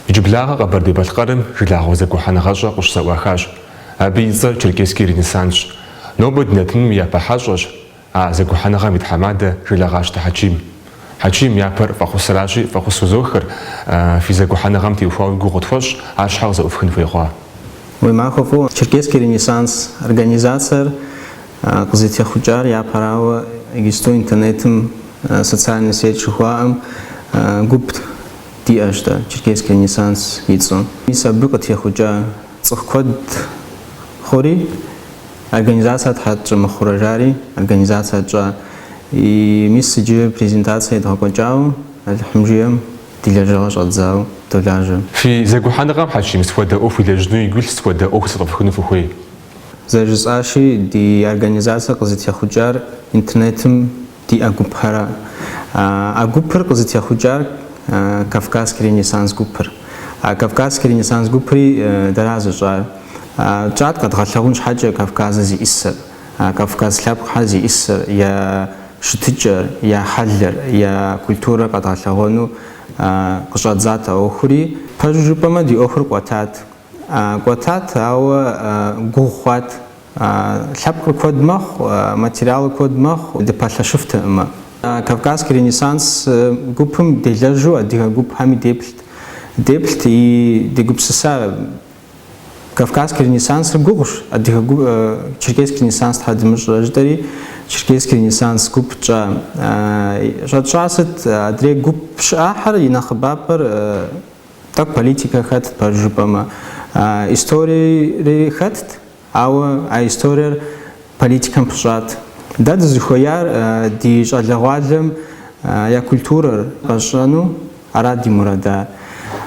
Иджыблагъэ Къэбэрдей-Балъкъэрым жылагъуэ зэгухьэныгъэщӏэ къыщызэӏуахащ. Абы и цӏэр Черкесский Ренессансщ. Нобэ дынэтынум япэ хьэщӏэщ, а зэгухьэныгъэм и тхьэмадэ жылэгъащтэ Хьэчим. Хьэчим япэр фӏэхъусращи, фӏэхъусу зохэр, фи зэгухьэныгъэм теухуауи гугъу къытхуэщӏ, ар щхьэ къызэӏуфхын хуей хъуа? Уи махуэу Черкесский Ренессанс организациер къызытехъукӏар япэрауэ егисту интернетым социальный сеть щыхуаӏэм гуп диӏэщ да Черкесский Ренессанс и цӏу. Мис абы къытехъукӏа цӏыху куэд хъури организация тхьэкӏымыхъурэжари, организация тщӏа. И мис иджы презентация дгъэкӏуэкӏауэ Алхъумжием ди лэжьыгъэ щӏэдзауэ долажьэ. Фи зэгухьэныгъэм Хьэчим сыхуэдэ ӏуэху илэжьыну игур сыхуэдэ ӏуэху зытӏэфхыну фыхуей? Зэжысӏащи ди организация къызытехъукӏар интернетым диӏэ гупхэр. А гупыр къызытехъукӏар Кавказский Ренессанс гупыр. Кавказский Ренессанс гупыри дара зыщӏар. Чӏат къэдгъэлъэгъун щхьэкӏэ Кавказыр зиӏисыр. Кавказ лъэпкъхьэр зиӏисыр, я щытыкӏэр, я хьэлыр, я культурэр къэдгъэлъэгъуэну къыщӏэдзат а ӏуэхури. Пэжу жыпӏэмэ ди ӏуэхур кӏуэтат. Кӏуэтат, ауэ гугъу хъуат. Лъэпкъыр куэд мэхъу, материалыр куэд мэхъу, дыпэлъэщыфтэӏымэ. Кавказский Ренессанс гупым делэжьу адыгэ гупхэми деплът и дегупсыса Кавказский Ренессанс гугъущ. Черкесский Ренессанс тхьэдымыщӏэждэри Черкесский Ренессанс гуп щӏэщӏасыт адрей гуп щыӏахьэр и нэхъыбапӏэр тӏэкӏу политикэ хэтт пэжу жыпӏэмэ. Историери хэтт, ауэ а историер политикэм пыщӏат. Дэ дызыхуеяр ди щӏалэгъуалэм я культурэр къэщӏэну арат ди мурадар.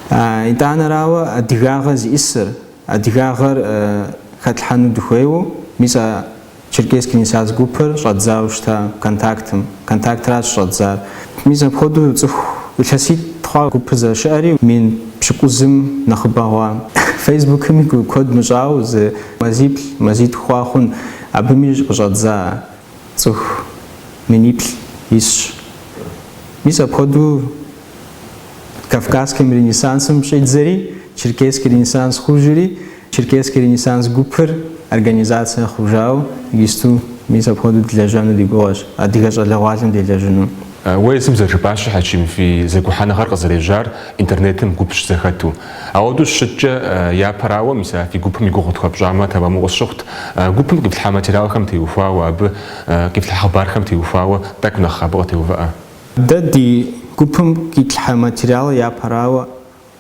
Итӏанэрауэ адыгагъэ зиӏисыр, адыгагъэр хэтлъхьэну дыхуейуэ, мис а Черкесский Ренессанс гупыр щӏэдзауэ щыта контактырат щӏэдзар. Мис апхуэдэу цӏыху илъэситӏ хъуа гупыр зэрыщыӏэри мин пщыкӏузым нэхъыбэ хъуа. Фейсбукыми куэд мыщӏауэ зы мазитӏ хъуа хъун, абыми къыщӏэдза цӏыху миниплӏ исщ. Мис апхуэдэу Кавказским Ренессансым щӏидзэри Черкесский Ренессанс хужри, Черкесский Ренессанс гупыр организация хужауэ, егисту мис апхуэдэу дилэжьэну ди гугъэщ, адыгэ щӏалэгъуалэм делэжьыну. Уэ езым зэрыжыпӏащи Хьэчим, фи зэгухьэныгъэр къызэрежьар интернетым гуп щызэхэту. Ауэду щыткӏэ япэрауэ, мис фи гупым и гугъу тхуэпщӏамэ, табамыӏуэ сщыхъут, гупым къифлъхьа материалхэм теухуауэ, абы къифлъхьа хъыбархэм теухуауэ, тӏэкӏу нэхъ абы къытеувыӏэ. Дэ ди гупым къитлъхьа материал япэрауэ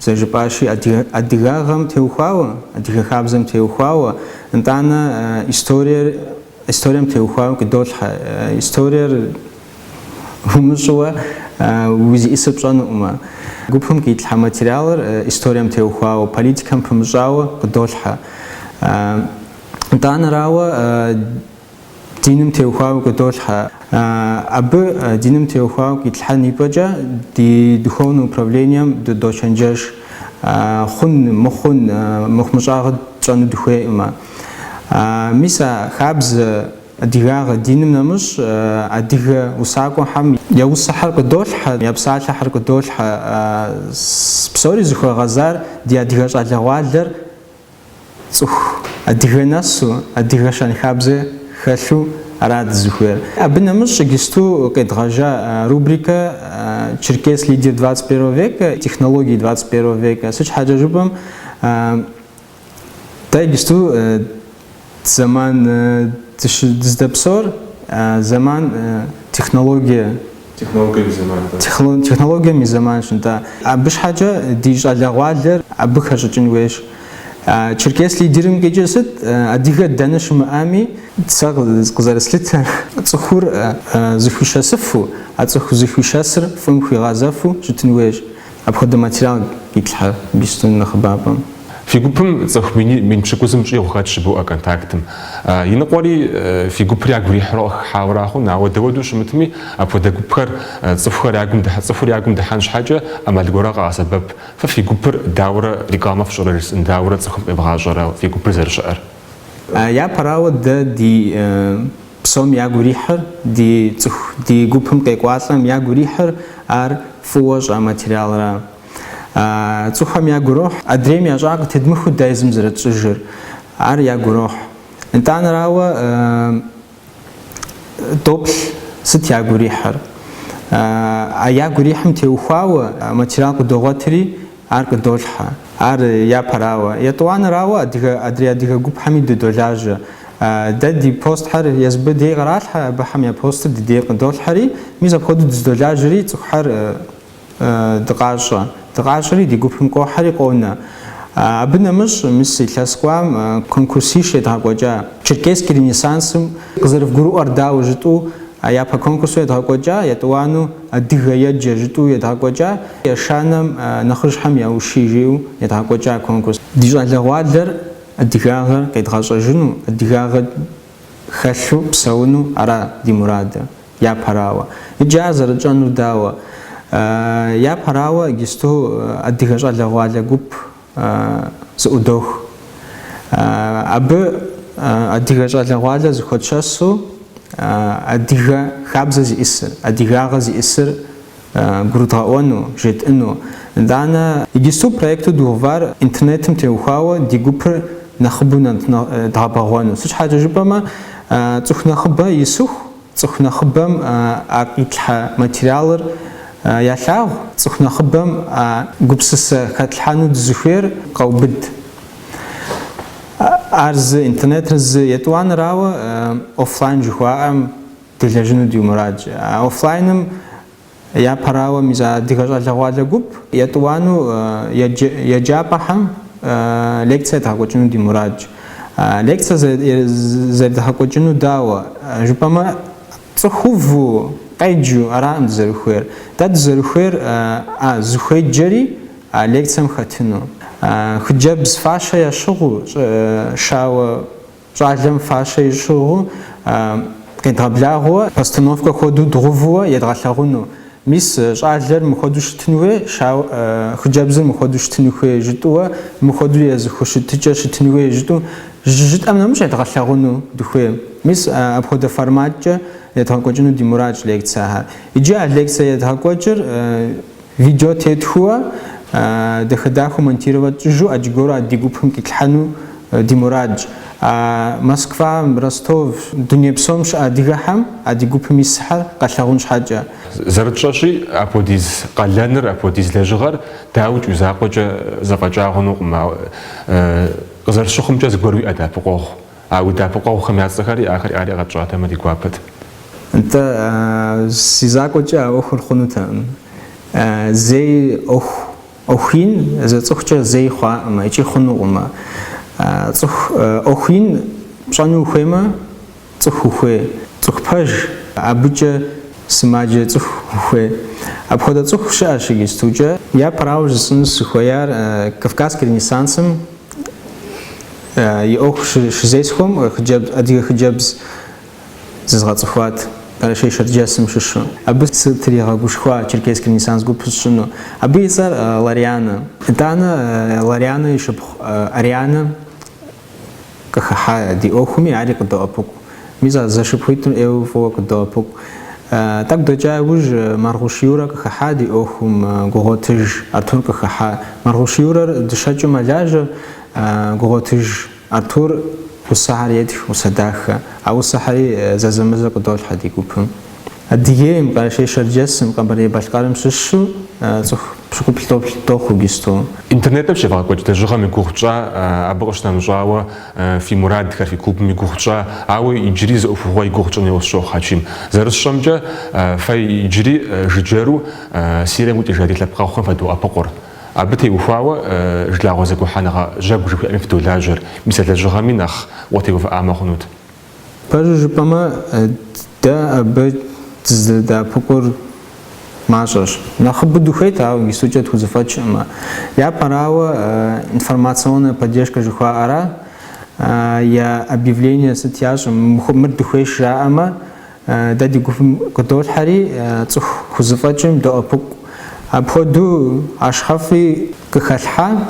зэжыпӏащи адыгагъэм теухуауэ, адыгэ хабзэм теухуауэ, нтӏанэ историем теухуауэ къыдолъхьэ. Историер умыщӏыуэ узиӏысыр пщӏэнуӏымэ. Гупым къитлъхьа материалыр историем теухуауэ, политикэм пымыщӏауэ къыдолъхьэ. Нтӏанэрауэ диным теухуауэ къыдолъхьэ. Абы диным теухуауэ къитлъхьэн ипӏэкӏэ ди духовным управлением дочэнджэш хъун, мыхъун, мыхъумыщӏагъэ тщӏэну дыхуейӏымэ. Мис а хабз адыгагъэ диным нэмыщӏ адыгэ усакӏуэхьэм я усыхьэр къыдолъхьэ, я псалъэхьэр къыдолъхьэ. Псори зыхуегъэзар ди адыгэ щӏалэгъуалэр цӏыху адыгэ нэсу, адыгэ шэнхабзэ хэлъу арат зыхуейр. Абы нэмыщӏ егисту къедгъэжа рубрика «Черкес лидер 21 века. Технологии 21 века». Сыт щхьэкӏэ жыпӏэм, дэ егисту зэман дыздэпсор, зэман технологием и зэманщ. Абы щхьэкӏэ ди щӏалэгъуалэр абы хэщӏыкӏын хуейщ. Черкес лидерым къикӏыр сыт? Адыгэ дэнэ щымыӏами, сэ къызэрыслъытэр цӏыхур зыхуишэсыфу, а цӏыху зыхуишэсыр фӏым хуигъэзэфу щытын хуейщ. Апхуэдэ материал къитлъхьэ бистун нэхъыбапӏэм. Фи гупым цӏыху мин пщыкӏузым щӏигъу хэт щыбыӏуэ контактым. Иныкъуэри фи гупыр ягу ирихьрэ хьауэра хъун, ауэ дэуэду щымытми, апхуэдэ гупхэр цӏыхухэр ягум дыхьэн щхьэкӏэ ӏэмал гуэрэ къагъэсэбэп. Фэ фи гупыр дауэрэ рекламэ фщӏырэ, дауэрэ цӏыхум къебгъащӏэрэ фи гупыр зэрыщыӏэр? Япэрауэ дэ ди псом ягу ирихьыр, ди гупым къекӏуалӏэм ягу ирихьыр ар фӏыуэ щӏа материалрэ. цухам ягуроh адрем яжаг тедмху дайзм зрачжир ар ягуроh интанраwa топл сит ягурихар ягурихм теухаwa материал кудогатри ар кудолха ар япараwa ятуанраwa адриадига губхами додолажа دادي بوست حر يزبدي غرالها بحم يا بوست دي قدول حري ميزا بخدو دزدولاجري تخحر دقاشري دي قوبهم قو حري قونا أبنا مش مسي لاسقوام كونكورسيش يتهاقوجا تشركيسكي رينيسانسم قزرف قرو أرداو جتو يابا كونكورسو يتهاقوجا يتوانو الدغا يجي جتو يتهاقوجا يشانم نخرج حم يوشي جيو يتهاقوجا كونكورس ديجا لغوادر الدغاغ كيتغاشجنو الدغاغ خشو بسونو أرا دي مراد يا براوا إجازة رجانو داوا يا براوا جستو الدغاج لغوالا جوب زودوخ أب الدغاج لغوالا زخدشاسو الدغا خابز زي إسر الدغاغ زي إسر غروتاونو جيت إنو دانا يجستو بروجكت دوفار إنترنتم تيوخاوا دي جوبر نخبونا داباغوانو سوش حاجة جبما تخ نخبا يسوخ تخ نخبم أكيدها ماتيريالر يلاغ تخ نخبم جبسس كاتلحانو دزخير قوبد أرز إنترنت رز يتوان راوا أوفلاين جوام تلجنو ديو مراج أوفلاينم يا براوا ميزا ديجاجا لغوالا جوب يتوانو يجابهم лекция тахочну ди мурадж лекция за тахочну дава жупама цохуву кайджу арам зерхуер тад зерхуер зухеджери лекциям хатину хджаб фаша я шугу шава жалем фаша я шугу кентаблягу постановка ходу другого ядрахлагуну ميس شعلر مخدو شتنوه شاو خجابزر مخدو شتنوه جتوه مخدو يز خوشتجا شتنوه جتو جت أمنا مش يتغلقونو دخوه ميس أبخد فرماتجا يتهاقوجنو دي مراج ليكتساها إجا ليكتسا يتهاقوجر فيديو تيتخوا دخداخو منتيروات جو أجغورا ديگوبهم كتلحانو دي مراج موسكوا رостов دنيبسومش أديغاهم أديگوبهم يسحر قلقونش حاجة زرتشاشي أبوديز قلانر أبوديز لجغر داوج وزاقوجا زفاجاغنو ما زرشخم جاز غروي أدا بقوخ أو دا بقوخ خميات زخري آخر آري غتشاتا ما ديقوابت أنت سيزاقوجا أخر خنوتان زي أخين زي تخجا زي خوا ما يجي خنو ما تخ أخين شانو خيما تخ خوي تخ باج أبوجا سماجة تخوي أبخذ تخ شاشة جستوجا يا براوج سنس خويار كافكاسكي رينيسانسم يأخ شزيسهم خجاب أدي خجابز زغات خوات على شيء شرجاسم شو أبي تريها بوشخوا تركيسكي رينيسانس جوب شنو أبي يصير لاريانا دانا لاريانا يشبه أريانا كخها دي أخمي عاري كده أبوك ميزا زشبهيتم إيو فوق كده أبوك так дожауж маргушиура кахади охум гоготиж артур каха маргушиура дшачу маляжа гоготиж артур усахариет усадаха а усахари зазамаза кодол хади купум адием каши шарджасм камбари башкарам шушу цох шукуплтоп тохугисто интернетом шевакоч дежуга мигухча абгошнам жава фи мурад карфи куб мигухча ау иджриз офугой гухчне осшо хачим заршамжа фай иджри жиджеру сирему тижади лапқахын фаду апқор абти уфава жлагозе куханага жагу жуфи амфдулажер мисала жугаминах вотев амахнут пажу пама да аб да пқор Машаш, нахабуду хейта, гисучат хузафачма. Я парава информационная поддержка жухва ара, я объявление сетяжем мухаммад духейш раама, дади гуфм кодол хари, цух хузафачем до апук. Абходу ашхафи кахалха,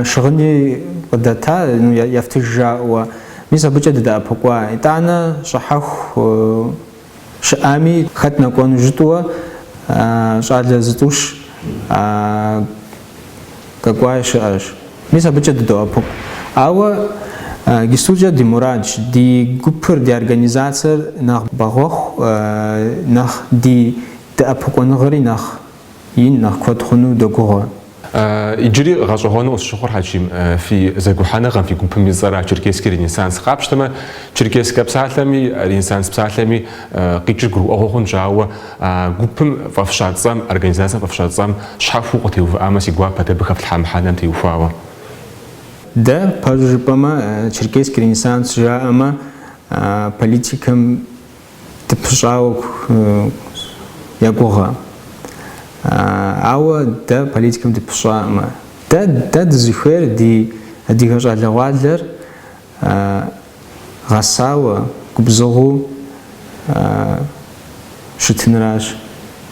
шагни кодата, яфтижа ва миса бучат да апуква. Итана шахах шами хатна кон житуа. شاید زتوش какой шаш. Мис обычно до апок. Ава гистуджа ди мурадж ди гупер ди организация нах багох нах ди апоконогори нах ин нах квадхуну догора. يجري غاشوهانو الشخور حجيم في زجوحنا غن في كومبم يزرع تركيسكي الإنسان قابش تما تركيسكا بسالمي الإنسان بسالمي قيتش جرو أهون جاوا كومبم ففشات زام أرجانيزاسا ففشات زام شحفو قتيو أما سيجوا بده بخف الحام حنام تيوفاوا ده بما تركيسكي الإنسان جاء أما политикам تبشاو يقوها أو ده политикам دي بشاء ده زخير دي غجال لوالر غساوة كبزغو شتنراش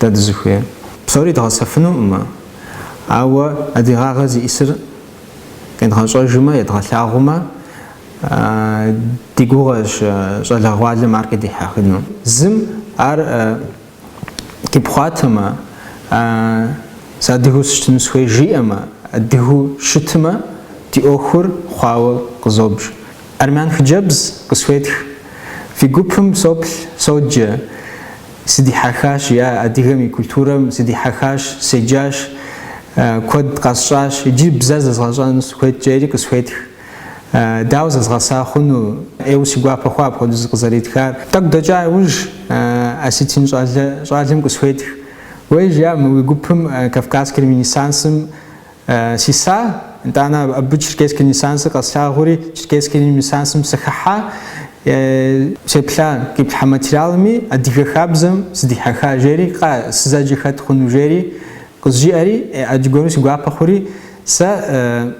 ده زخير بصوري ده غسفنو أو دي غازي إسر كان غجال جمع يدغلعهما دي غوغاش جالوالر مارك دي حاخدنو زم كبخاتما سادهو شتنسوي جيما أدهو شتما دي أخر خواو قزوبش أرمان خجبز قسويت في قبهم صبل صوجة سيدي حخاش يا أدهمي كولتورم سيدي حخاش سجاش كود قصاش يجيب بزاز غزان سويت جيري قسويت داوز غسا خنو ايو سيغوا بخوا بخدز قزريت خار تك دجا وج اسيتين جالم قسويت ويجا ويقوبهم كافكاسكي رينيسانسم سيسا انت انا ابتشكيسكي رينيسانس قصاغوري تشكيسكي رينيسانسم سخحا سيبلا كيبحا ماتيريالمي اديغا خابزم سديحا خاجيري قا سزاجي خات خنو جيري قزجيري اجغورو سيغوا بخوري سا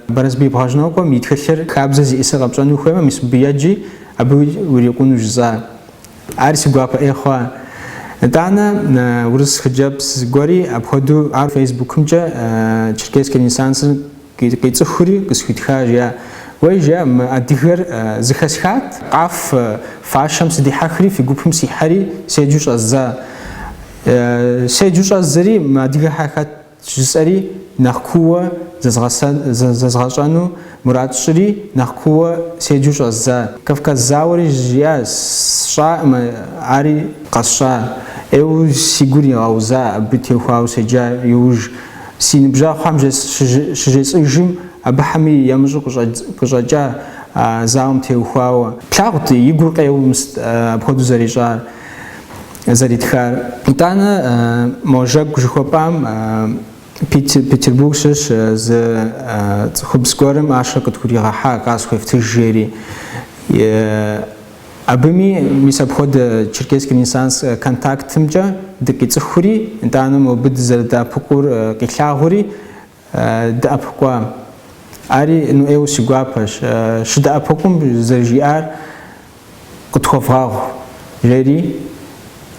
برزبي بهاجنوكم يتخشر خابزي اسا قبصانو خوما مس بياجي ابو وريقونو جزا ارسي غوا اخوا دانا ورس خجبس غوري ابخدو ار فيسبوكم جا تشكيسكي انسانس كيتصخري كسخيتخا يا ويجا اديغر زخسخات قاف فاشم سدي حخري في غوبم سيحري سيجوش ازا سيجوش ازري ما ديغا حخات جسري نخكوا زغاشانو مراد شري نخكوا سيجوش ازا كفكا زاوري جيا شا اري قشا ايو سيغوري اوزا بتيو خاو سجا يوج سينبجا خامج شجيسجم ابحمي يمجو قجاجا زاوم تيو خاو بلاغت يغور قيو بخدو زريجا زريتخار تانا موجب جخوبام Петербургшиш з хубскорым аша каткуригаха касхов тижери абыми мис обход черкесский ренессанс контактымжа дыкицхури даным бид зерда пукур кихлагури да апква ари ну эу сигуапаш шда апкум зержиар катховав жери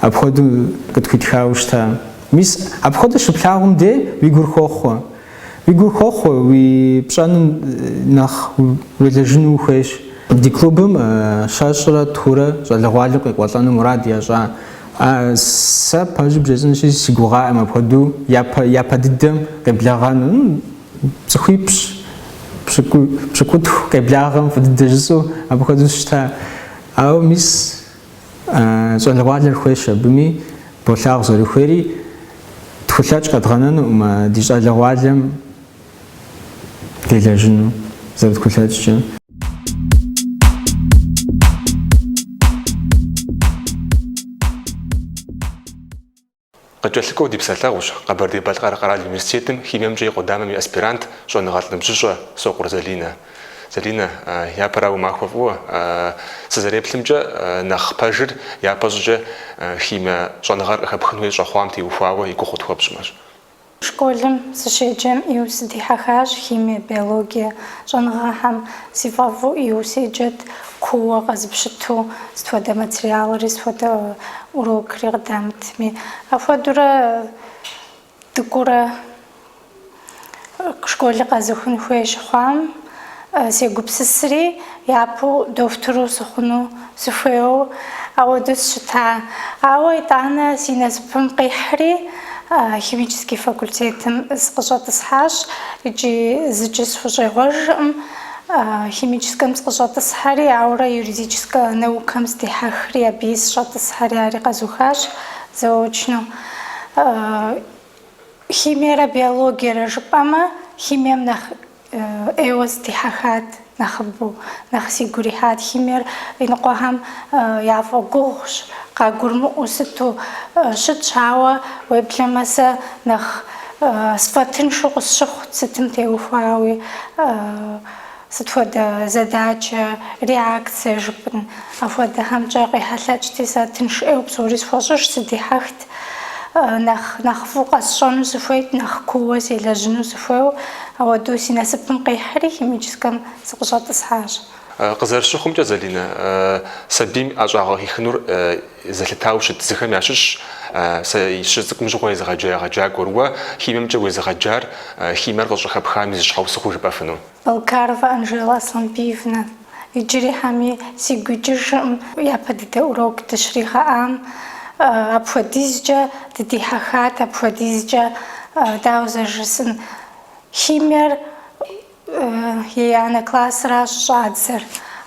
обход каткутхаушта мис обхода шуплягум де вигурхохо ви пшан нах вележну хеш ди клубым шашра тура жалгвали квалану мурад яжа са пажиб жезен ши сигура ама поду япа дидем кеблаган псхипш пшкут кеблаган фдежсу обходу шта ау мис жалгвали хеш бими болаг зори хери تخلج قدغنا وما ديجا لوالم ديلاجنو زاد كلها قد جلكو دي بسالتاغوش قبر دي بالقرا قرا اليونيفرسيتم خيميم جاي قدامم اسبيرانت شو نغاتلم جوجا سوقر زلينا يا براو ماخوفو سزريبلمجا نخ باجر يا باجر خيما شنغار خبخنوي شخوامتي وفاوا يكو خطوه بشماش شكولم سشيجم يوسدي حخاش خيميا بيولوجيا شنغاهم سيفافو يوسيجت كوا غزبشتو ستودا ماتريالري ستودا уроки قدامتمي افادورا دكورا شكولي قازخن خويش خوام سيغوبسسري يابو دكتورو سخنو سفيو او دوس شتا او يتانا سيناسبم قيحري химический факультетым скъыщӏэтӏысхьащ, икӏи зыкӏи схущӏегъуэжыркъым. Химическэм скъыщӏэтӏысхьэри, ауэрэ юридическэ наукэм здихьэхри, абыи сыщӏэтӏысхьэри ари къэзухащ заочно. Химиерэ биологиерэ жыпӏэмэ, химием нэхъ ӏейуэ здихьэхат, нэхъыбэу, нэхъ сигу ирихьат. Химиер иныкъуэхэм яфӏэгугъущ, къагурымыӏуэу сыту щытщ, ауэ уеблэмэ сэ нэхъ сфӏэтыншэу къысщыхъут сытым теухуауи, сыт хуэдэ задачэ, реакцие жыпӏэн, апхуэдэхэмкӏэ къехьэлъэкӏти, сэ тыншыӏейуэ псори схуэщӏыж, сыдихьэхт. Нэхъ фӏыуэ къэсщӏэну сыхуейт, нэхъ куууэ селэжьыну сыхуейуэ, ауэдэу си насыпым къихьри химическэм сыкъыщӏэтӏысхьащ. Къызэрыщыхъумкӏэ, Залинэ, сабийм ӏэщӏагъэ ихынур зэлъытауэ щыт зыхэм ящыщщ сэ щы цӏыкӏум щыгъуэ езыгъэджакӏуэр. Уэ химиемкӏэ уезыгъэджар химиер къыщӏыхэпхами зыщхьэусыгъуэ жыпӏэфыну? Балкарова Анжела Асламбиевна. Иджырихьэми сигу икӏыжыркъым, япэ дыдэ урок дыщригъэӏам. Апхуэдизкӏэ дыдихьэхат, апхуэдизкӏэ дауэ зэжысӏэн. Химиер и анэ классыращ щӏадзэр.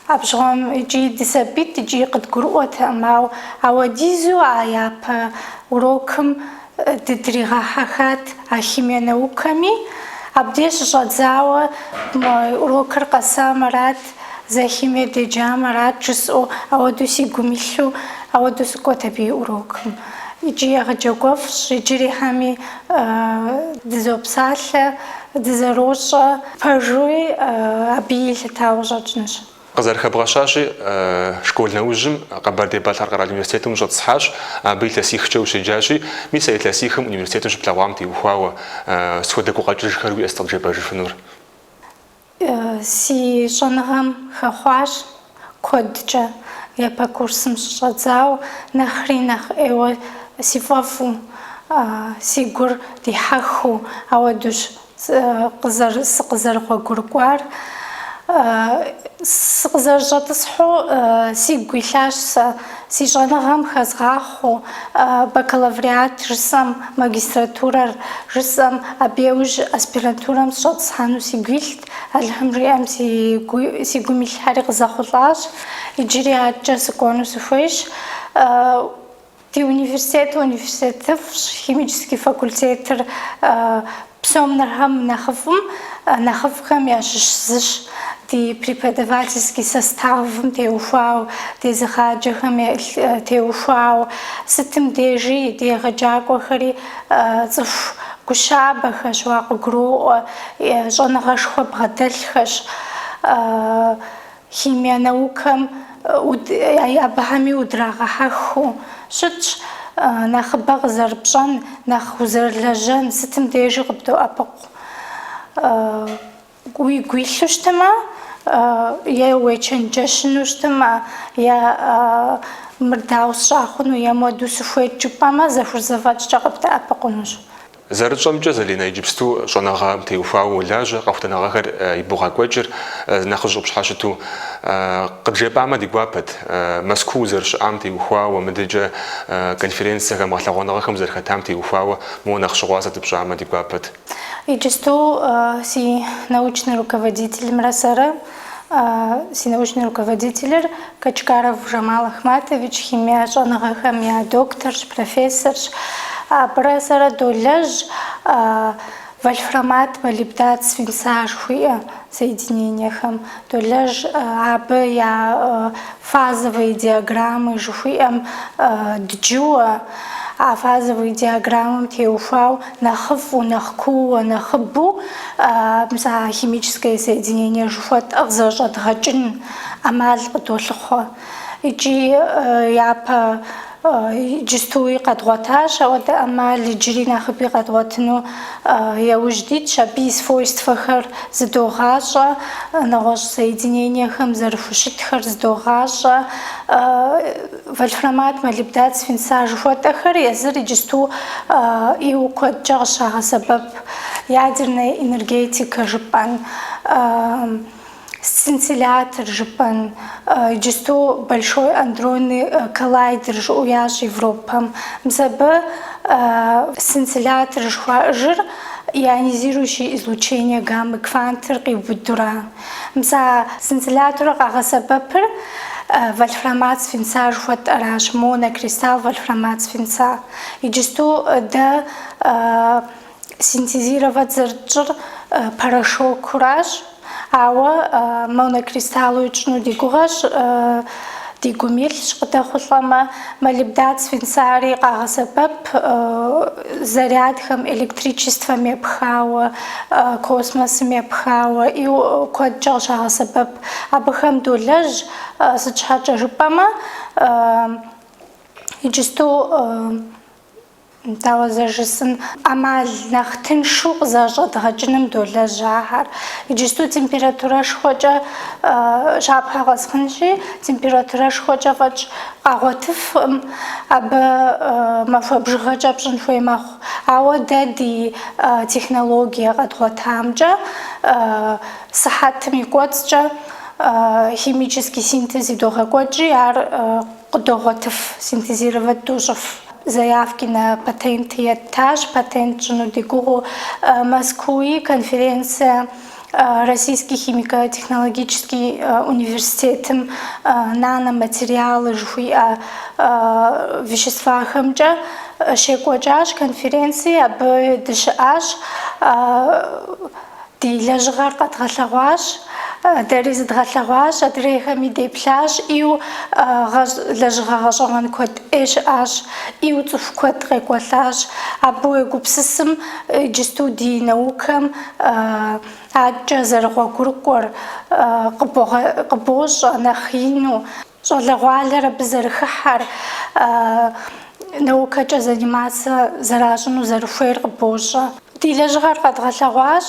Абжьгъуэм икӏи дысабит, икӏи къыдгурыӏуэтэкъым, ауэ ауэдизу а япэ урокым дыдригъэхьэхат а химие наукэми. Абдеж щыщӏэдзауэ урокыр къэсам арат, зэ химие деджам арат жысӏэу, ауэдэу сигум илъу, ауэдэу сыкӏуэт абы и урокым. Икӏи егъэджэгуэфӏщ, иджырихьэми дызопсалъэ, дызэрощӏэ, пэжуи абы илъытауэ щӏэкӏынущ. Къызэрыхэбгъэщащи, школ нэужьым Къэбэрдей-Балъкъэр къэрал университетым ущӏэтӏысхьащ, абы илъэсихкӏэ ущеджащи, мис а илъэсихым университетым щыплъэгъуам теухуауэ схуэдэ гукъэкӏыжхэр уиӏэ сыкъыджепӏэжыфынур? Си щӏэныгъэм хэхъуащ куэдкӏэ, япэ курсым щыщӏэдзауэ, нэхъри нэхъ ӏейуэ си фӏэфӏу, си гур дихьэхыу, ауэдущ сыкъызэрыгъуэгурыкӏуар. Сыкъызэрыщӏэтӏысхьу сигу илъащ сэ си щӏэныгъэм хэзгъахъуэу, бакалавриат жысӏэм, магистратурэр жысӏэм, абы иужь аспирантурэм сыщӏэтӏысхьэну сигу илът. Алхъымджиӏэм си гум илъхьэри къызэхъулӏащ. Иджыри адэкӏэ сыкӏуэну сыхуейщ. Ди университетыфӏщ, химический факультетыр псом нэхъыфӏхэм ящыщ зыщ. Ди преподавательский составым теухуау, ди зыхъаджэхэм теухуау, сытым дежи ди егъэджакӏуэхэри цӏыху гущабэхэщ, уакъыгуроӏуэ, щӏэныгъэшхуэ бгъэдэлъхэщ. Химие наукэм абыхэми удрагъэхьэхыу щытщ. Нэхъыбэ къызэрыпщӏэн, нэхъ узэрылэжьэн, сытым дежи къыбдоӏэпыкъу. Уигу илъу щтымэ, е уечэнджэщыну щтымэ, е мыр дауэ сщӏахъуну, е моду сыхуейт жыпӏэмэ, зэхурзэфӏэкӏкӏэ къыбдэӏэпыкъунущ. Зэрытщӏэмкӏэ, Залинэ, иджыпсту щӏэныгъэм теухуауэ улажьэ, къэхутэныгъэхэр и бгъэкӏуэкӏыр нэхъ щӏыпщхьэ щыту къыджепӏамэ ди гуапэт. Мэзкуу зэрыщыӏам теухуауэ, мыдэкӏэ конференциехэм, гъэлъэгъуэныгъэхэм зэрыхэтам теухуауэ, моуэ нэхъ щыгъуасэ дыпщӏамэ ди гуапэт. Иджысту си научный руководитель сэрэ, си научный руководитель Качкаров Жамал Ахматович, химия щӏэныгъэхэм я докторщ, профессорщ. Абырэ сэрэ долэжь вольфрамат, молибдат, свинцаж хуиӏэ соединениехэм. Долэжь абы я фазовые диаграммы жыхуиӏэм дыджыуэ, а фазовые диаграммам теухуау нэхъыфӏу, нэхъ куууэ, нэхъыбэу химическое соединение жыхуэтӏэ къызэщӏэдгъэкӏын ӏэмал къыдолъыхъуэ. Икӏи япэ иджыстуи къэдгъуэтащ ауэдэ ӏэмал, иджыри нэхъыби къэдгъуэтыну яужь дитщ. Абы и свойствэхэр зыдогъащӏэ, нэгъуэщӏ соединениехэм зэрыхущытхэр зыдогъащӏэ. Вольфрамат, молибдат, свинцаж жыхуэтӏэхэр езыр иджысту иу куэдкӏэ къыщагъэсэбэп. Ядерная энергетика жыпӏэн, сцинциллятор жыпӏэн, иджысту большой андронный коллайдер жыӏэу ящӏ Европэм. Мис абы сцинциллятор жыхуаӏэжыр ионизирующее излучение гаммы квантыр къиубыдурэ. Мыса сцинцилляторыр къагъэсэбэпыр вольфрамат сфинца жыхуэтӏэращ, монокристалл вольфрамат сфинца. Иджысту дэ синтезировать зэрытщӏыр порошокуращ, ауэ монокристаллу итщӏыну ди гугъэщ ди гум илъщ къыдэхъулӏэмэ, молибдат сфинцари къагъэсэбэп зарядхэм, электричествэм епхауэ, космосым епхауэ, иу куэдкӏэ къыщагъэсэбэп. Абыхэм долэжь сыт щхьэкӏэ жыпӏэмэ, иджысту дауэ зэжысӏэн ӏэмал нэхъ тыншу къызэщӏэдгъэкӏыным долэжь ахэр. Иджысту температурэшхуэкӏэ щапхъэ къэсхьынщи, температурэшхуэкӏэ фӏэкӏ къагъуэтыфӏым, абы махуэ бжыгъэкӏэ пщӏын хуей мэхъу. Ауэ дэ ди технологие къэдгъуэтамкӏэ сыхьэтым и кӏуэцӏкӏэ химический синтез идогъэкӏуэкӏи, ар къыдогъуэтыф, синтезировать дощӏыф. Заявки на патенты еттащ, патент щӏыну ди гугъэу Москвой конференция Российский химико-технологический университетым наноматериалы жыхуиӏэ веществахэмкӏэ щекӏуэкӏащ конференции, абы дыщыӏащ, ди лэжьыгъэр къэдгъэлъэгъуащ, дэри зыдгъэлъэгъуащ, адрейхэми деплъащ, иу лэжьыгъэ гъэщӏэгъуэн куэд ӏей щыӏащ, иу цӏыху куэд къекӏуэлӏащ. Абы уегупсысым иджысту ди наукэм акӏэ зэрыгъуэгурыкӏуэр къыбощӏэ нэхъ ину, щӏалэгъуалэр абы зэрыхыхьэр, наукэкӏэ заниматься зэращӏыну зэрыхуейр къыбощӏэ. Ди лэжьыгъэр къэдгъэлъэгъуащ,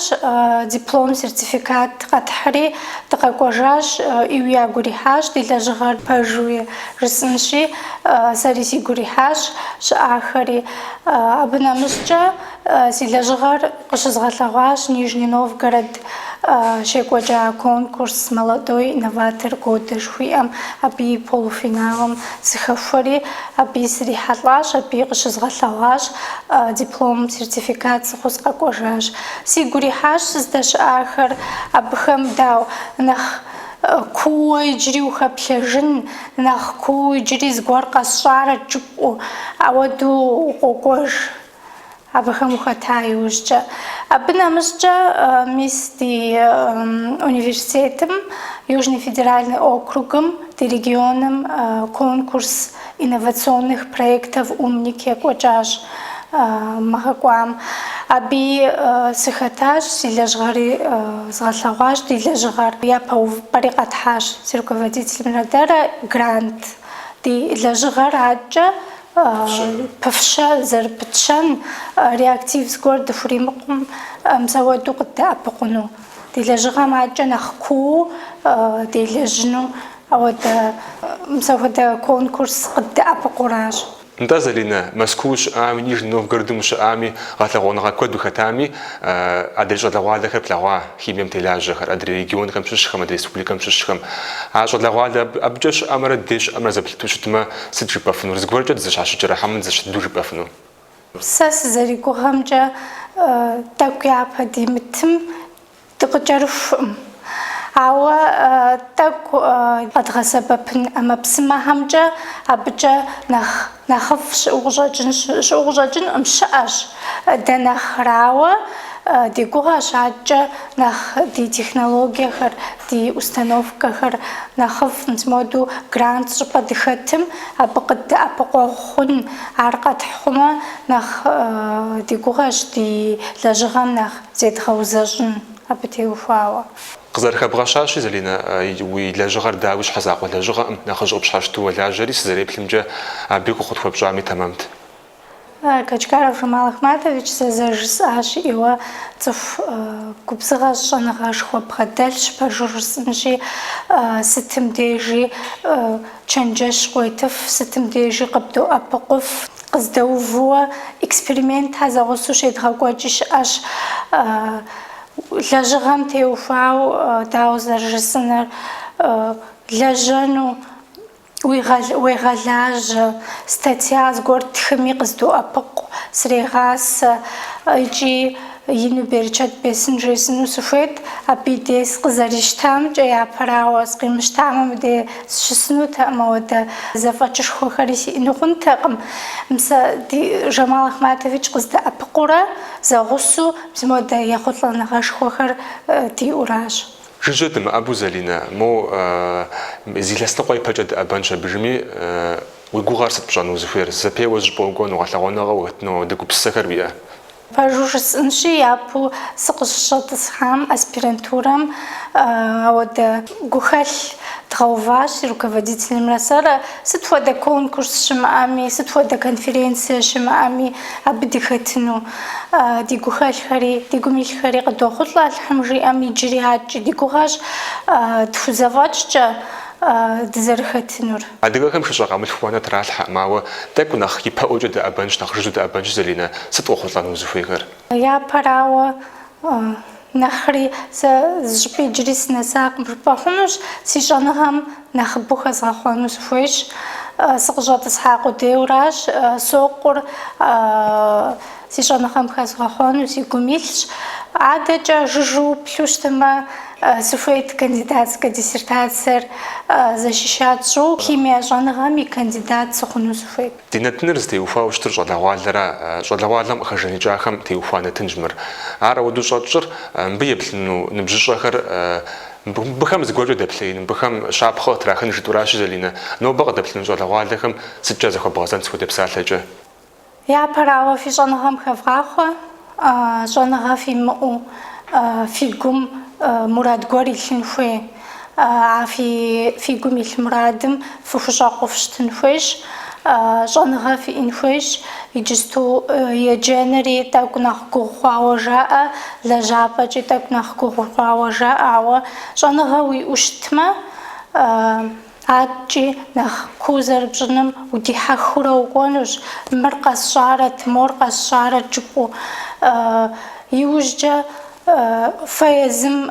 диплом, сертификат къэтхьри дыкъэкӏуэжащ, иуи ягу ирихьащ, ди лэжьыгъэр пэжууи жысӏэнщи, сэри сигу ирихьащ щыӏахэри. Абы нэмыщӏкӏэ си лэжьыгъэр къыщызгъэлъэгъуащ Нижний Новгород щекӏуэкӏа конкурс «Молодой инноватор года» жыхуиӏэм, абы и полуфиналым сыхэхуэри, абы срихьэлӏащ, абы къыщызгъэлъэгъуащ, диплом, сертификат цӏыхуу къэкӏуэжащ. Сигу ирихьащ сыздэщыӏахэр, абыхэм дау нэхъ куууэ иджыри ухэплъэжын, нэхъ куууэ иджыри зыгуэр къэсщӏарэ джыпӏу, ауэду укъокӏуэж абыхэм ухэта иужькӏэ. Абы нэмыщӏкӏэ мис ди университетым, Южный федеральный округом, ди регионым конкурс инновационных проектов «Умник» екӏуэкӏащ мыгъэкӏуам. Аби сыхэтащ, си лэжьыгъэри згъэлъэгъуащ, ди лэжьыгъэр япэувыпӏэри къэтхьащ си руководителем Радара грант. Ди лэжьыгъэр акӏэ пыфщэ зэрыпытщэн, реактив зыгуэр дыхуримыкъум, мсэуэду къыддэӏэпыкъуну. Ди лэжьыгъэм акӏэ нэхъ кууу делэжьыну, ауэдэ мсэуэдэ конкурс къыддэӏэпыкъуращ. Нтӏэ Залинэ, Москву щыӏами, Нижний Новгородым щыӏами, гъэлъэгъуэныгъэ куэду хэтами, адрей щӏалэгъуалэхэр плъэгъуа химием телажьэхэр, адрей регионхэм щыщхэм, адрей республикэм щыщхэм. А щӏалэгъуалэ абыкӏэ щыӏэмрэ дей щыӏэмрэ зэплъыту щытмэ, сыт жыпӏэфыну? Зыгуэркӏэ дызыщащыкӏэрэ хьэмын зыщытыну жыпӏэфыну? Сэ сызэригугъэмкӏэ тӏэкӏу япэ димытым дыкъыкӏэрыхуӏым. Ауэ тӏэкӏу къэдгъэсэбэпын ӏэмэпсымэхэмкӏэ абыкӏэ нэхъыфӏ щыӏущӏэкӏынӏым щыӏэщ. Дэ нэхърауэ ди гугъэщ акӏэ нэхъ ди технологиехэр, ди установкэхэр нэхъыфӏ мыцӏымэду грант щӏыпӏэ дыхэтым, абы къыддэӏэпыкъуэгъу хъун. Ар къэтхьумэ нэхъ ди гугъэщ ди лэжьыгъэм нэхъ зедгъэузэщӏын абы теухуауэ. Къызэрыхэбгъэщащи, Залинэ, уи лэжьыгъэр дауи щхьэзакъуэ лэжьыгъэӏым, нэхъыжь къыпщхьэщтууэ лажьэри, сызэреплъымкӏэ абы къыхутхуэпщӏами тэмэмт. Качкаров Роман Ахматович зэжысӏащ, иуэ цӏыху губзыгъэ щӏэныгъэшхуэ бгъэдэлъщ, пэжу жысӏэнщи, сытым дежи чэнджэщ къуетыф, сытым дежи къыбдоӏэпыкъуф, къыздэувууэ экспериментхьэ зэгъусэу щедгъэкӏуэкӏи щыӏэщ. Лэжьыгъэм теухуау дауэ зэрыжысӏэныр лэжьэну уегъэлажьэ, статья зыгуэр тхыми къыздоӀэпыкъу, срегъасэ икӀи ину берычэт бесын жесыну сыхуейт, абы и дей къызэрищтамкӀэ япэрауэ скъимыщтамэ мыдэ сщысынутэкъым, ауэдэ зэфӀэкӀышхуэхэри сиӀэну хъунтэкъым. Мисэ Жамал Ахматович къыздэӀэпыкъуурэ зэгъусэу мисымодэ ехъулӀэныгъэшхуэхэр диӀуращ. Жыжьэ дымыӀэбу Залинэ, мо зи лъэсныкъуэ ипэкӀэ дыӀэбэнщ абыжми, уи гугъэр сыт пщӀэну узыхуейр? Зэпеуэ зыщӀыпӀуэгуэну гъэлъэгъуэныгъэ уитыну дыгупсэхэр уиӀэ? Пэжу жысӀынщи, япэу сыкъыщыщӀэтӀысхьам аспирантурэм ауэдэ гухэлъ дгъэуващ руководителымрэ сэрэ, сыт хуэдэ конкурс щымыӀэми, сыт хуэдэ конференцие щымыӀэми, абы дыхэтыну ди гухэлъхэри, ди гум илъхэри къыдохъулӀэ Алхъым жиӀэм иджыри аткӀи ди гугъэщ тхузэфӀэкӀкӀэ дызэрыхэтынур. Адыгэхэм шыщӀэ къамылъхуанэ тралъхьэ, мауэ тӀэкӀу нэхъ ипэӀуэкӀэ дыӀэбэнщ, нэхъ жыжьэу дыӀэбэнщ Залинэ. Сыт къохъулӀэну узыхуейхэр? Япэрауэ нэхъри сэ зыщӀыпӀи иджыри сынэсакъым, жыпӀэ хъунущ, си щӀэныгъэм нэхъыбэу хэзгъэхъуэну сыхуейщ. СыкъыщӀэтӀысхьа къудейуэращ, сокъур си щӀэныгъэм хэзгъэхъуэну си гум илъщ. АдэкӀэ жыжьэу плъу щытымэ сыхуейт кандидатскэ диссертациер зэщищат щӀу, химие щӀэныгъэм и кандидат сыхъуну сыхуейт. Ди нэтыныр зытеухуауэ щытыр щӀалэгъуалэрэ, щӀалэгъуалэм къыхэжэныкӀахэм теухуа нэтын жмыр. Ар ауэдэу щӀэтщӀыр мыбы еплъыну ныбжьыщӀэхэр мыбыхэм зыгуэркӀэ дэплъеин, мыбыхэм щапхъэ трахын жытӀуращи Залинэ. Нобэ къыдэплъыну щӀалэгъуалэхэм сыткӀэ зэхуэбгъэзэн сыхуэдэ псалъэкӀэ? Япэрауэ фи щӀэныгъэм хэвгъахъуэ, щӀэныгъэ фимыӀэу фи гум мурад гуэр илъын хуей, фи гум илъ мурадым фыхущӀэкъуф щытын хуейщ, щӀэныгъэ фиӀэн хуейщ, иджысту еджэнри тӀэкӀу нэхъ гугъу хъуауэ жаӀэ, лэжьапӀэкӀи тӀэкӀу нэхъ гугъу хъуауэ жаӀэ, ауэ щӀэныгъэ уиӀэу щытмэ, аткӀи нэхъ куу зэрыпщӀыным удихьэхыурэ укӀуэнущ, мыр къэсщӀарэт, мор къэсщӀарэт жыпӀэу. ИужькӀэ фэ езым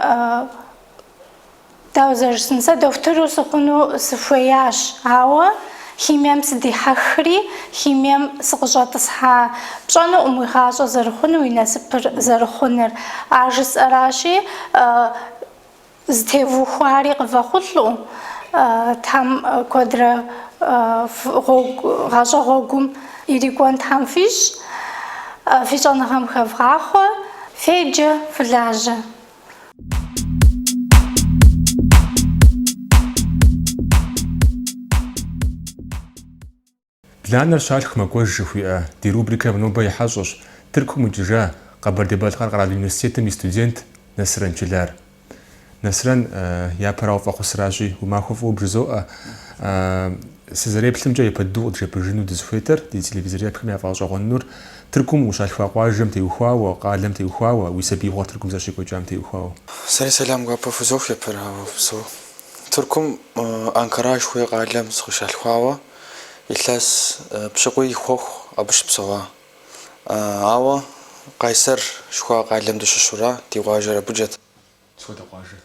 дауэ зэрыжысӀэн, сэ дохутыру сыхъуну сыхуеящ, ауэ химием сыдихьэхри, химием сыкъыщӀэтӀысхьа пщӀэнуӀым уи гъащӀэ зэрыхъунур, уи насыпыр зэрыхъунур. А жысӀэращи, зытевухуари къывэхъулӀу, тхьэм куэдрэ гъащӀэ гъуэгум ирикӀуэн тхьэм фищӀ, фи щӀэныгъэм хэвгъахъуэ, феджэ, фылажьэ. Бланэр щалъх мэкӀуэж жыхуиӀэ ди рубрикэ нобэ ихьэщӀэщ. Тыркум икӀыжа Къэбэрдей-Балъкъэр къэрал университетым и студент Нэсрэн Чылар. Нэсрэн япэрауэ фӀэ хъусращи, умахуэ фӀыуэ бжызоӀэ. СызэреплъымкӀэ епэду къыджепыжыну дызыхуетэр ди телевизорепхэм яфӀащӀэгъуэнур Тыркум ущалъхуа къуажэм теухуауэ, къалэм теухуауэ, уи сабиигъуэ Тыркум зэщекӀуэкӀам теухуауэ. Сэри сэлам гуапэ фызох епэрауэ псо. Тыркум Анкара шхуей къалэм сыкъыщалъхуауэ, илъэс пщыкъуий хуэху абы щыпсэуа. Ауэ Къайсэр шхуа къалэм дыщыщура, ди къуажэр абыджэт. Схуэдэ къуажэ?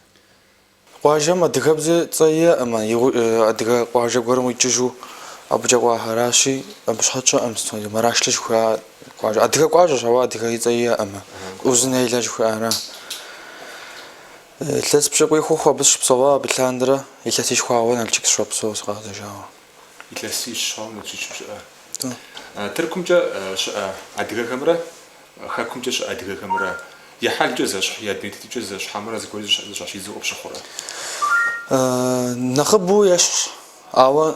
Къуажэм адыгэбзэ цӀэ иӀэмэ, адыгэ къуажэ гуэрым уикӀыжу абыджэ къуахэращи, абы щхьэкӀэ Мэрашлъэ жыхуиӀа къуажэ. Адыгэ къуажэщ, ауэ адыгэ и цӀэ иӀэмэ. Узынейлэ жыхуиӀара. Илъэс пщыкъуий хуэху абы щыпсэуа, абы лъандэрэ, илъэси щхуауэ Налшык сыщопсэу сыкъэзэжауэ. Илъэси щхьауэ Налшык щыӀэ. ТыркумкӀэ щыӀэ адыгэхэмрэ хэкумкӀэ щыӀэ адыгэхэмрэ ехьэлкӀэ зэщхь, административкӀэ зэщхьэмрэ зыгуэри зыщӀащидзэу къыпщыхъурэ? Нэхъыбэу ещхь, ауэ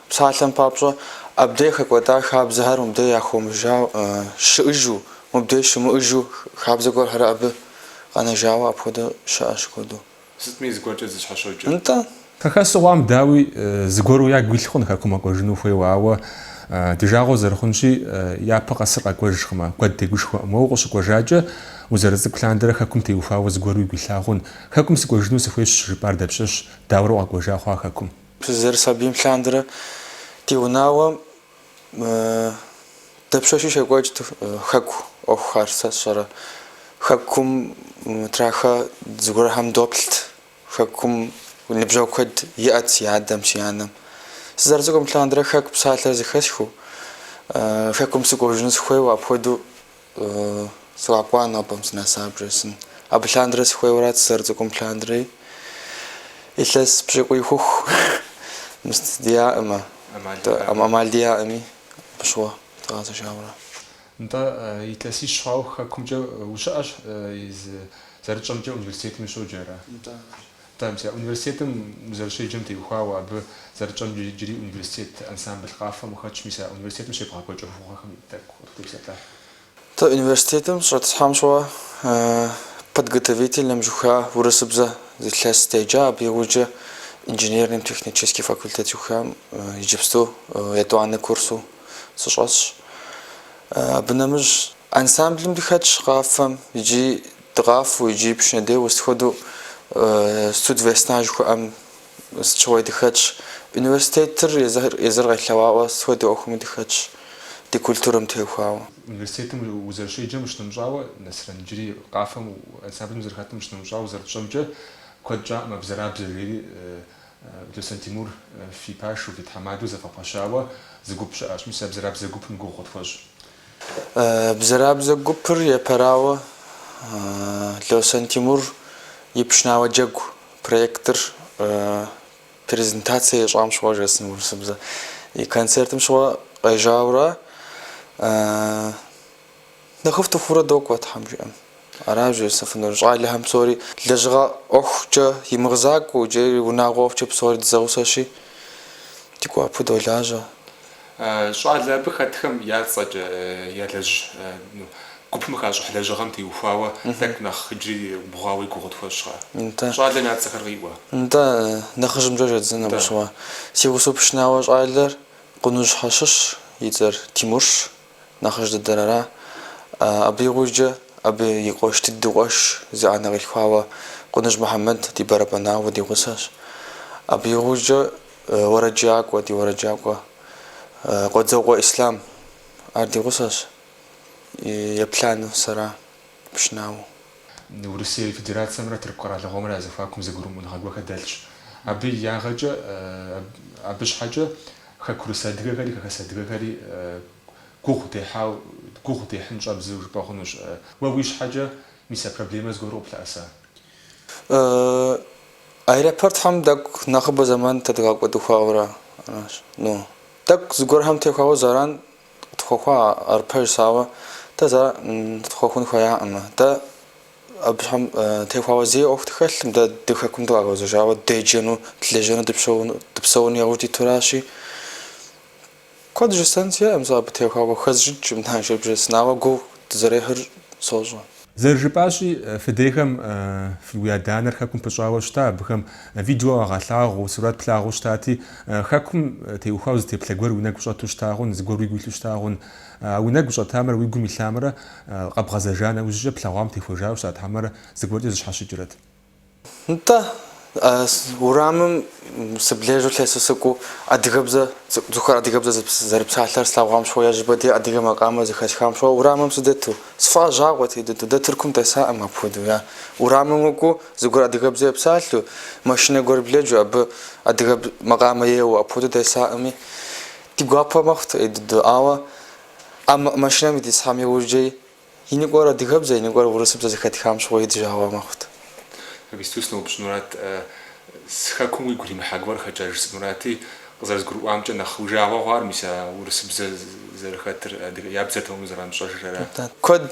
псалъэм папщӀэ абдей хэкӀуэда хабзэхэр мыбдей яхуэмыжау, щыӀыжу, мыбдей щымыӀыжу хабзэ гуэрхэр абы къэнэжауэ апхуэдэу щыӀэщ куэду. Сытми зыгуэркӀэ зыщхьэщоджэ? НтӀэ. Хэхэсыгъуам дауи зыгуэру ягу илъхъун Хэкум къэкӀуэжыну хуейуэ, ауэ ди жагъуэ зэрыхъунщи япэ къэсыр къэкӀуэжхъымэ, куэд тегушхуэ. Моуэ къыщыкӀуэжакӀэ узэрыцӀыкӀу лъандэрэ Хэкум теухуауэ зыгуэру игу илъагъун. Хэкум сыкӀуэжыну сыхуейщ жыпӀар дэпщэщ, дауэрэ къэкӀуэжа хъуа Хэкум? Зэрысабийм лъандэрэ ди унауэм дэпщэщи щекӀуэкӀ Хэку Ӏуэхухэр сэ сщӀэрэ. Хэкум трахэ зыгуэрхэм доплът. Хэкум ونبجاو كود يأت يعدم سيانم سزرزكم تلاندرا خاك بسالة زخشخو خاكم سكو جنس خوي وابخدو سواقوان أبم سنا سابرسن أبلندرا سخوي ورات سزرزكم تلاندري إلس بشكوي خوخ مستديا أما أمال ديا أمي بشوا تغاز شاورا أنت يتلاسي شخاو خاكم جا وشاش إز زرجم جا أونيفرسيتي مشو جرا تام سيا أونيفرسيتي مزرشي جم تيوخاو أب زرجم جري أونيفرسيتي أنسامبل قافة مخاتش ميسا أونيفرسيتي مشي بقى كوجو خاكم تاك خطيب تا أونيفرسيتي مشرت حام شوا подготовительным жуха урысыбза зитлас стейджа биюджа инженерным технический факультет жуха иджипсту этуанны курсу сошас бнамж ансамблем дихач qaфам иджи дгафу иджи пшнеде устходу студ весна жуха ам счой дихач университеттер езергаллаваа сходу охум дихач دي كولتورم تيخواو университетом узершиджем مش نمجاوة نسرن جري قافم وانسابل مزرخاتم مش نمجاوة زرتشمجة كوجا ما بزراب زريري لسان تيمور في باش وفي تحمادو زفا باشاوة زقوب شاش مش بزراب زقوب نقو خد فوج بزراب زقوبر يبراوة لسان تيمور يبشناوة جاقو проектор презентация жам шва жасын урсыбза и концертым шва айжаура نخفت فورا دوك واتحمجم أراجع سفن رجع لهم سوري لجغا أخجا يمغزاك وجري وناغوف جب سوري تزوساشي تيكو أبو دولاجا شو على بختهم يالصج يالج كوب مخاج حلاجغم تيوفاوا ذاك نخ جري بغاوي كوغد فشغا انت شو على نعت سخريوا انت نخجم جوجا زنا بشوا سيوسو بشناواج عايلر قنوج حشش يتر تيموش نخرج الدرارة أبي وجه أبي يقوش تدوش زعنا الخوا قنج محمد دي بربنا ودي غساش أبي وجه ورجاك ودي ورجاك قد زوق إسلام أردي غساش يبلانو سرا بشناو نورسي الفدراسية مرة تركوا على غمرة زفاكم زجروا من غدوة كدلش أبي ياغجا أبيش حاجة خكروسا دغغري خكسا دغغري كوخ تيحن جاب زوج باخنوش وويش حاجة ميسا بروبليم زغرو بلاسا ايرابورت هم دك نخبه زمان تدغاق ودخاورا نو دك زغور هم تخاو زاران تخوا اربر ساوا تزا تخون خويا اما تا ابهم تخوا زي وقت خلم دا دخكم دغاو زجاو ديجنو تلجنو دبسون ياوتي تراشي كود جستانسيا امزا بتخوا خزج جمتان شبجس ناوا جو زريهر سوزو زرجباشي فديهم في الويادانر خاكم بشاوة شتاب بخم فيديو غلاغ وصورات بلاغ شتاتي خاكم تيوخاوز تيبلغور وناك وشاتو شتاغون زغور ويقولو شتاغون وناك وشات تامر ويقول ميلامرة قبغا زجانا وزجا بلاغوام تيفوجاو شتات تامر زغور دي زشحاشي جرات انت ورامم سبليجو تلسسكو ادغبزا زخر ادغبزا زرب سالر سلاغام شويه جبدي ادغ مقام زخشخام شو ورامم سدتو صفا جاغوتي دتركم تسا ما بودو يا وراممكو زغر ادغبزا بسالتو ماشينه غور بليجو اب ادغب مقام يو ابودو تسا امي تيغوابا مخت ادو اوا ام ماشينه ميدي سامي وجي يني غور ادغبزا يني غور ورسبزا زخاتخام شويه دجاوا مخت بيستوسنو بشنورات سخاكم ويقولي محاجور خجاج سنوراتي غزار زغرو امجا نخوجاوا غار ميسا ورسبز زر خاطر يابزتهم زرام شجره كود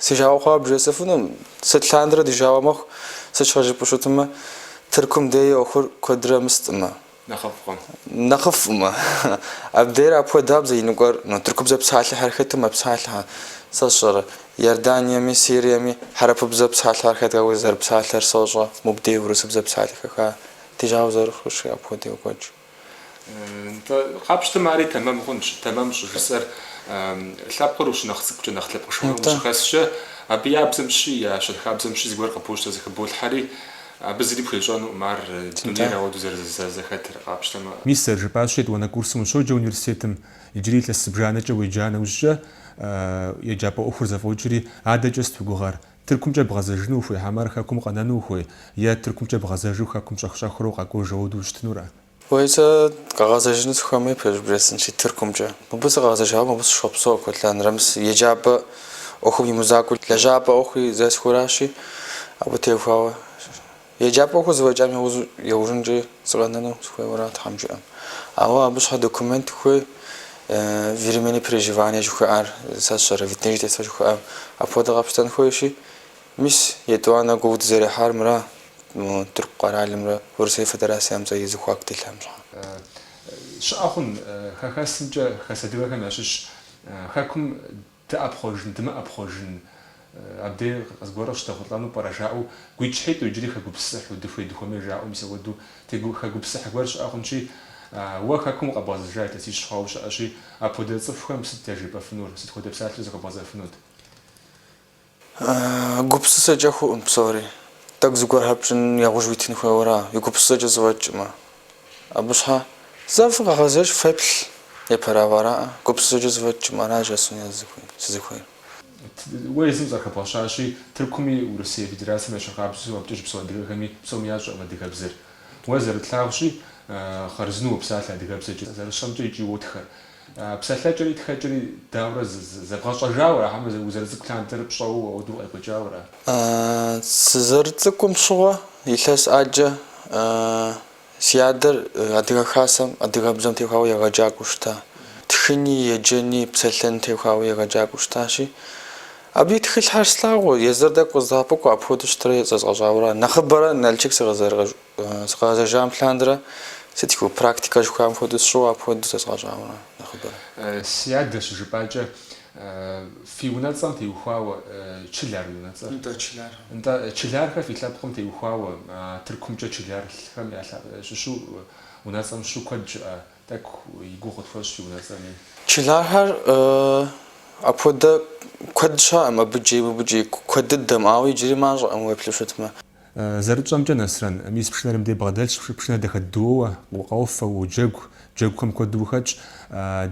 سجاوا خاب جوزيفونو ستلاندرا دجاوا مخ سچاج بوشوتما تركم دي اخر كودرا مستما نخفما ابدير ابو داب زي نقر تركب زب ساعه حركه ما بساعه سشر يردانيا مي سيريا مي حرب بزب ساعه حركه وزر بساعه صوجا مبدي ورسب زب ساعه كا تجاوز رخش ابو دي وكوج انت قابشت ماري تمام كنش تمام شو فسر لابقر وش نخسك نخلب شو مش خاصش ابي يابزمشي يا شو خابزمشي زغور قبوش زكبول حري بزيد بخيجانو مار دنيا ودو زر خاطر قابشت ما ميستر جباشيت وانا كورس مشو جو университетم يجري للسبجانه جو ويجانا وجا يجاب اوفر زفوجري عاده جست بغار Тыркумкӏэ бгъэзэжыну ухуей хьэмэр хэкум къэнэну ухуей, е тыркумкӏэ бгъэзэжу хэкум щӏэх-щӏэхыурэ къакӏуэжэуэ дыущытынура? Уэзэ къэгъэзэжыну сыхуэмей пэжбресынщи Тыркумкӏэ. Мыбы сыкъэгъэзэжауэ мыбы сыщхъуэпсэу куэдlanıramыс еджапӏэ ӏуэхум имызакӏуэ лэжьапӏэ ӏуэхуи зэсхуращи, абы техуауэ еджапӏэ ӏуэхур зэфӏэкӏам еужынкӏэ сыкъэнэну сыхуейуэра Тхьэм жиӏэм. Ауэ абы щхьэ документ хуей временные преживания жыхуаӏар, сэ сщӏэрэ жыхуаӏам, апхуэдэ къэпщтэн хуейщи, мис етӏуанэ гугъу дызэрихьар мыра Тырку къэралымрэ Урысей Федерациямчӏэ езыхуа акт телъам щхьэ. Щыӏэ хъун хэхэсымкӏэ хэс адыгэхэм ящыщ хэкум дыӏэпхъуэжын, дымыӏэпхъуэжын, абдей къызгуэрэ щыдэхъулӏэну пӏэрэ жаӏэу гуитӏщхьитӏу иджыри хэгупсысыхьу дыхуей дыхуэмей жаӏэу мис ауэдэу хэгупсысыхь гуэр щыӏэ хъунщи, уэ хэкум къэбгъэзэжа илъэсищ хъуауэ щыӏэщи, апхуэдэ цӏыхухэм сыт яжепӏэфынур, сыт хуэдэ псалъэу зэхэбгъэзэфынут? Гупсысэкӏэ хуӏун псори. Тӏэкӏу зыгуэр хэпщӏын ягъужь уитын хуейуэра, и гупсысэкӏэ зэфӏэкӏмэ. Абы щхьэ зэфӏ къэгъэзэж феплъ епэрауэ араӏэ. Гупсысэкӏэ зэфӏэкӏмэ, аращ ясӏэну сызыхуейр. Уэ езым зэхэбгъэщащи, Тыркуми Урысей Федерацием ящыхъабзэу абыкӏэ щыпсэу адыгэхэми псоми ящӏэӏым адыгэбзэр. Уэ зэрытлъагъущи, хъарзынэу упсалъэ адыгэбзэкӏэ, зэрыщӏэмкӏэ икӏи уотхэ. Псалъэкӏэри тхэкӏэри дауэрэ зэбгъэщӏэжауэра, ахьэмэ узэрыцӏыкӏу лъандэрэ пщӏэуэ ауэдэу къекӏуэкӏауэра? Сызэрыцӏыкӏум щыгъуэ илъэс ӏаджэ си адэр адыгэ хасэм адыгэбзэм техуауэ егъэджакӏуэу щыта. Тхыни, еджэни, псэлъэн техуауэ егъэджакӏуэу щытащи, абы и тхылъхьэр слъагъуу, езыр тӏэкӏу къыздапӏыкӏуэ, апхуэдэу щытырэ зэзгъэщӏауэра. Нэхъыбэрэ Налчык сыкъэгъэзэжам плъандэрэ сыт иху практикэ жыхуаӏэм хуэдэу сщӏыуэ апхуэдэу зэзгъэщӏауэра нэхъыбэрэ. Си адэ щыжыпӏакӏэ фи унэцӏэм теухуауэ чылар уи унэцӏэр? Чылар. НтӀэ чылархэр фи лъэпкъым теухуауэ Тыркумкӏэ чылархэм щыщу унэцӏэм щу куэд щыӏэ, тӏэкӏу и гугъу къытхуэщӏ фи унэцӏэми. Чылархэр апхуэдэ куэд щаӏым, абы джей куэд дыдэм, ауэ иджыри мащӏэӏым уеплъу щытмэ. Зэрытщӏэмкӏэ Нэсрэн, мис пшынэр мыбдей бгъэдэлъщ, пшынэр дэхэдууэ, укъофэ, джэгухэр куэду ухэкӏ,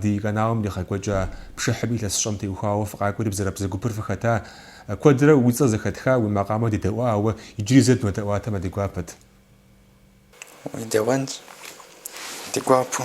ди каналым дихъэкӏуэкӏа пшыхьми илъэс щӏэм теухуауэ фыкъакӏуэри бзэрабзэ гупыр фыхэта. Куэдрэ уи цӏэ зэхэтха, уи макъамэ дедэӏуа, ауэ иджыри зэд уадэӏуатэм адегуапэт. Уи дэуэнщ, дегуапэу.